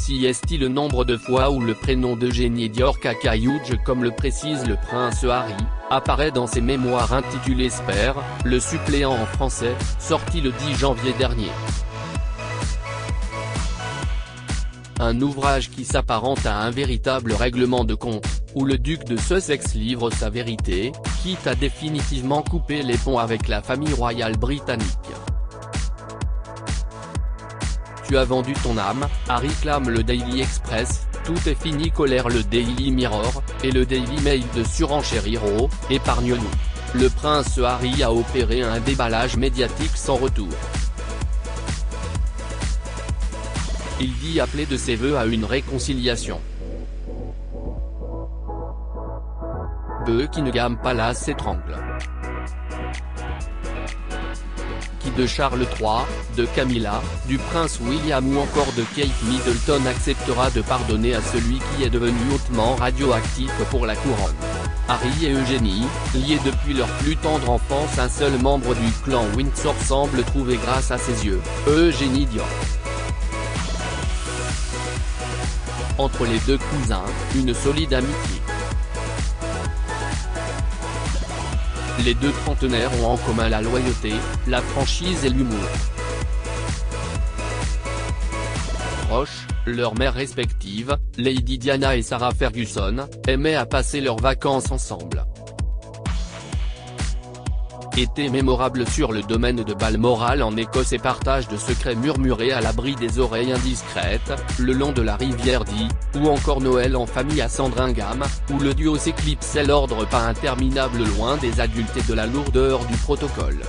Si est le nombre de fois où le prénom d'Eugénie Dior Cacahuge, comme le précise le prince Harry, apparaît dans ses mémoires intitulés Spare, le suppléant en français, sorti le 10 janvier dernier. Un ouvrage qui s'apparente à un véritable règlement de compte, où le duc de Sussex livre sa vérité, quitte à définitivement couper les ponts avec la famille royale britannique. Tu as vendu ton âme, Harry clame le Daily Express, tout est fini colère le Daily Mirror, et le Daily Mail de surenchère Hero, épargne-nous. Le prince Harry a opéré un déballage médiatique sans retour. Il dit appeler de ses vœux à une réconciliation. Buckingham Palace s'étrangle. Qui de Charles III, de Camilla, du prince William ou encore de Kate Middleton acceptera de pardonner à celui qui est devenu hautement radioactif pour la couronne. Harry et Eugénie, liés depuis leur plus tendre enfance, un seul membre du clan Windsor semble trouver grâce à ses yeux, Eugénie Dior. Entre les deux cousins, une solide amitié. Les deux trentenaires ont en commun la loyauté, la franchise et l'humour. Proches, leurs mères respectives, Lady Diana et Sarah Ferguson, aimaient à passer leurs vacances ensemble. Été mémorable sur le domaine de Balmoral en Écosse et partage de secrets murmurés à l'abri des oreilles indiscrètes, le long de la rivière Dee, ou encore Noël en famille à Sandringham, où le duo s'éclipsait l'ordre pas interminable loin des adultes et de la lourdeur du protocole.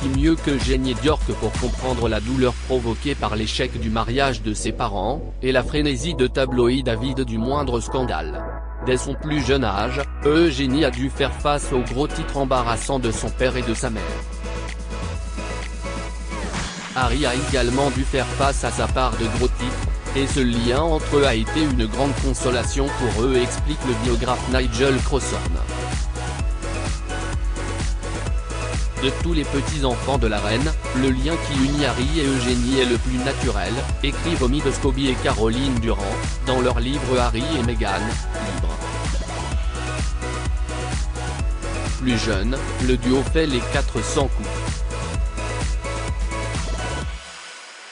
Qui mieux que Eugénie Dior pour comprendre la douleur provoquée par l'échec du mariage de ses parents, et la frénésie de tabloïds avides du moindre scandale. Dès son plus jeune âge, Eugénie a dû faire face aux gros titres embarrassants de son père et de sa mère. Harry a également dû faire face à sa part de gros titres, et ce lien entre eux a été une grande consolation pour eux, explique le biographe Nigel Crossan. De tous les petits-enfants de la reine, le lien qui unit Harry et Eugénie est le plus naturel, écrivent Omi de Scobie et Caroline Durand, dans leur livre Harry et Meghan, libre. Plus jeune, le duo fait les 400 coups.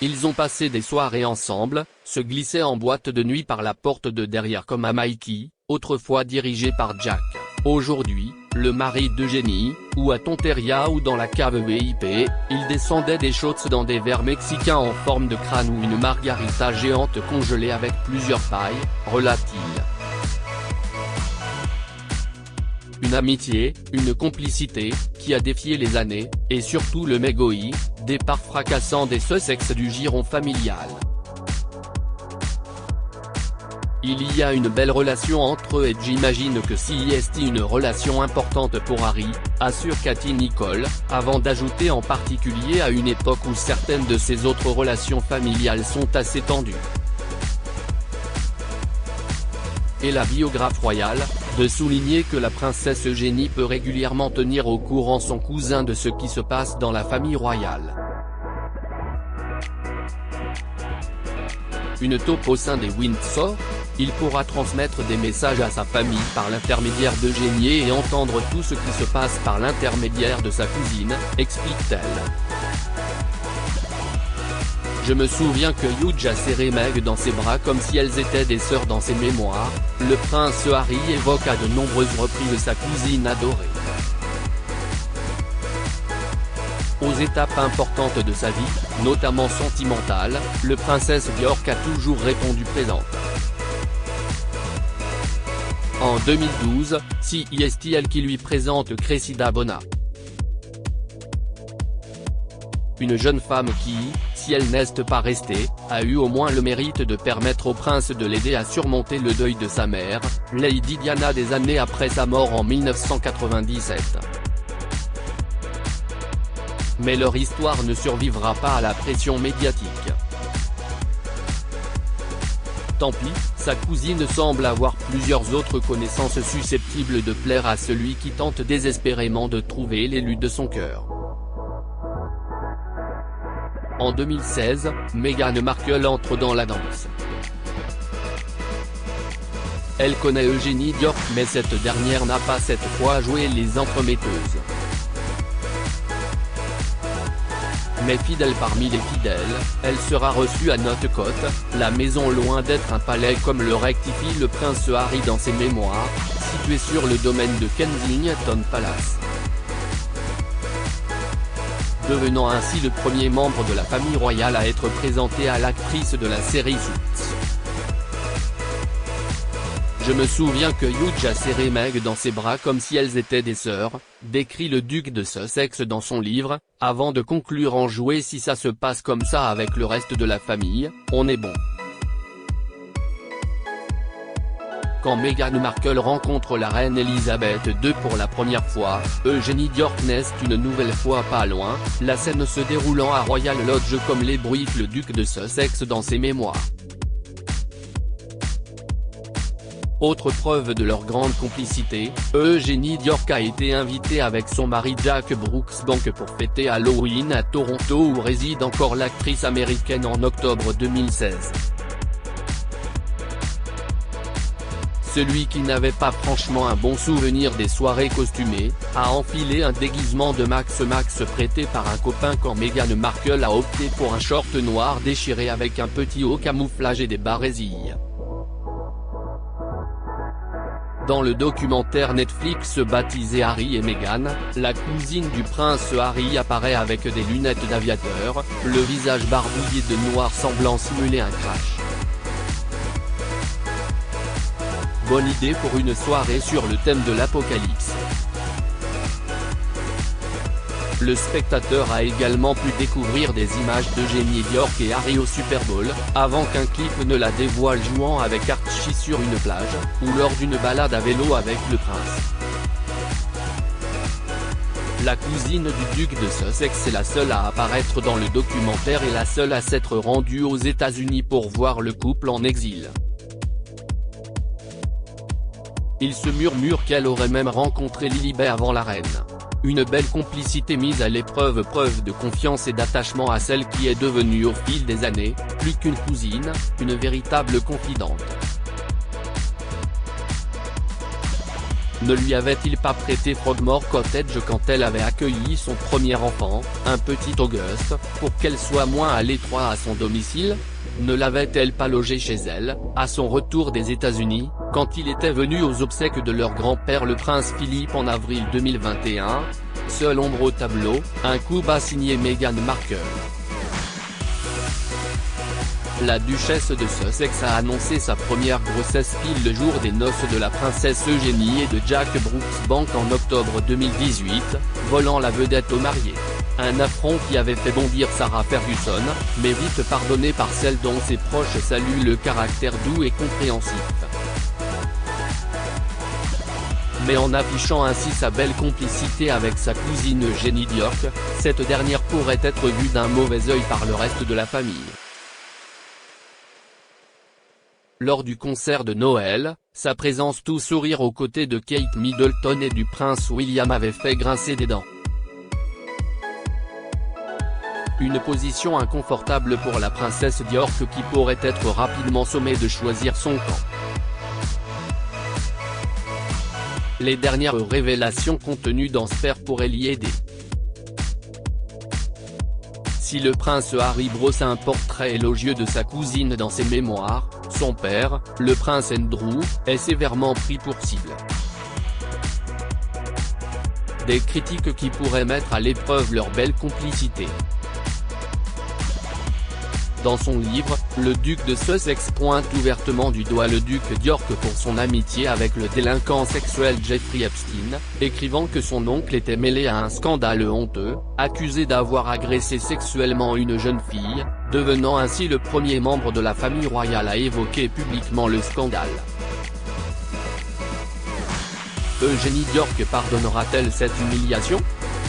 Ils ont passé des soirées ensemble, se glissaient en boîte de nuit par la porte de derrière comme à Mikey, autrefois dirigé par Jack. Aujourd'hui, le mari d'Eugénie, ou à Tonteria ou dans la cave VIP, il descendait des shots dans des verres mexicains en forme de crâne ou une margarita géante congelée avec plusieurs pailles, relate-t-il. Une amitié, une complicité, qui a défié les années, et surtout le mégoï, départ fracassant des Sussex du giron familial. Il y a une belle relation entre eux et j'imagine que si est une relation importante pour Harry, assure Cathy Nicole, avant d'ajouter en particulier à une époque où certaines de ses autres relations familiales sont assez tendues. Et la biographe royale, de souligner que la princesse Eugénie peut régulièrement tenir au courant son cousin de ce qui se passe dans la famille royale. Une taupe au sein des Windsor, il pourra transmettre des messages à sa famille par l'intermédiaire d'Eugénie et entendre tout ce qui se passe par l'intermédiaire de sa cousine, explique-t-elle. Je me souviens que Hugh a serré Meg dans ses bras comme si elles étaient des sœurs dans ses mémoires, le prince Harry évoque à de nombreuses reprises sa cousine adorée. Aux étapes importantes de sa vie, notamment sentimentale, le princesse Dior a toujours répondu présente. En 2012, c'est elle qui lui présente Cressida Bona. Une jeune femme qui, si elle n'est pas restée, a eu au moins le mérite de permettre au prince de l'aider à surmonter le deuil de sa mère, Lady Diana des années après sa mort en 1997. Mais leur histoire ne survivra pas à la pression médiatique. Tant pis, sa cousine semble avoir plusieurs autres connaissances susceptibles de plaire à celui qui tente désespérément de trouver l'élu de son cœur. En 2016, Meghan Markle entre dans la danse. Elle connaît Eugénie Dior, mais cette dernière n'a pas cette fois joué les entremetteuses. Mais fidèle parmi les fidèles, elle sera reçue à Northcote, la maison loin d'être un palais comme le rectifie le prince Harry dans ses mémoires, située sur le domaine de Kensington Palace. Devenant ainsi le premier membre de la famille royale à être présenté à l'actrice de la série Suits. Je me souviens que Hugh a serré Meg dans ses bras comme si elles étaient des sœurs, décrit le duc de Sussex dans son livre, avant de conclure en jouer si ça se passe comme ça avec le reste de la famille, on est bon. Quand Meghan Markle rencontre la reine Elisabeth II pour la première fois, Eugénie Dior n'est une nouvelle fois pas loin, la scène se déroulant à Royal Lodge comme l'ébruite le duc de Sussex dans ses mémoires. Autre preuve de leur grande complicité, Eugénie Dior a été invitée avec son mari Jack Brooksbank pour fêter Halloween à Toronto où réside encore l'actrice américaine en octobre 2016. Celui qui n'avait pas franchement un bon souvenir des soirées costumées, a enfilé un déguisement de Max prêté par un copain quand Meghan Markle a opté pour un short noir déchiré avec un petit haut camouflage et des barésilles. Dans le documentaire Netflix baptisé Harry et Meghan, la cousine du prince Harry apparaît avec des lunettes d'aviateur, le visage barbouillé de noir semblant simuler un crash. Bonne idée pour une soirée sur le thème de l'apocalypse. Le spectateur a également pu découvrir des images d'Eugénie Dior et Harry au Super Bowl, avant qu'un clip ne la dévoile jouant avec Archie sur une plage, ou lors d'une balade à vélo avec le prince. La cousine du duc de Sussex est la seule à apparaître dans le documentaire et la seule à s'être rendue aux États-Unis pour voir le couple en exil. Il se murmure qu'elle aurait même rencontré Lilibet avant la reine. Une belle complicité mise à l'épreuve, preuve de confiance et d'attachement à celle qui est devenue au fil des années, plus qu'une cousine, une véritable confidente. Ne lui avait-il pas prêté Frogmore Cottage quand elle avait accueilli son premier enfant, un petit Auguste, pour qu'elle soit moins à l'étroit à son domicile? Ne l'avait-elle pas logé chez elle, à son retour des États-Unis, quand il était venu aux obsèques de leur grand-père le prince Philippe en avril 2021 ? Seule ombre au tableau, un coup bas signé Meghan Markle. La duchesse de Sussex a annoncé sa première grossesse pile le jour des noces de la princesse Eugénie et de Jack Brooksbank en octobre 2018, volant la vedette aux mariés. Un affront qui avait fait bondir Sarah Ferguson, mais vite pardonné par celle dont ses proches saluent le caractère doux et compréhensif. Mais en affichant ainsi sa belle complicité avec sa cousine Eugénie Dior, cette dernière pourrait être vue d'un mauvais œil par le reste de la famille. Lors du concert de Noël, sa présence tout sourire aux côtés de Kate Middleton et du prince William avait fait grincer des dents. Une position inconfortable pour la princesse Dior qui pourrait être rapidement sommée de choisir son camp. Les dernières révélations contenues dans Spare pourraient l'y aider. Si le prince Harry brosse un portrait élogieux de sa cousine dans ses mémoires, son père, le prince Andrew, est sévèrement pris pour cible. Des critiques qui pourraient mettre à l'épreuve leur belle complicité. Dans son livre, le duc de Sussex pointe ouvertement du doigt le duc d'York pour son amitié avec le délinquant sexuel Jeffrey Epstein, écrivant que son oncle était mêlé à un scandale honteux, accusé d'avoir agressé sexuellement une jeune fille, devenant ainsi le premier membre de la famille royale à évoquer publiquement le scandale. Eugénie Dior pardonnera-t-elle cette humiliation ?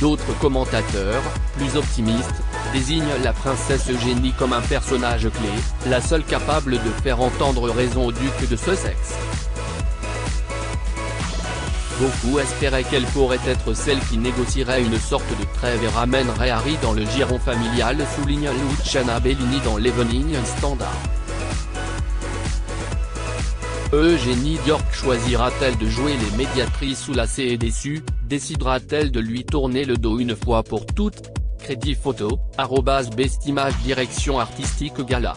D'autres commentateurs, plus optimistes, désignent la princesse Eugénie comme un personnage clé, la seule capable de faire entendre raison au duc de Sussex. Beaucoup espéraient qu'elle pourrait être celle qui négocierait une sorte de trêve et ramènerait Harry dans le giron familial, souligne Luciana Bellini dans l'Evening Standard. Eugénie Diorc choisira-t-elle de jouer les médiatrices ou lassée et déçue, décidera-t-elle de lui tourner le dos une fois pour toutes? Crédit photo, @bestimage direction artistique gala.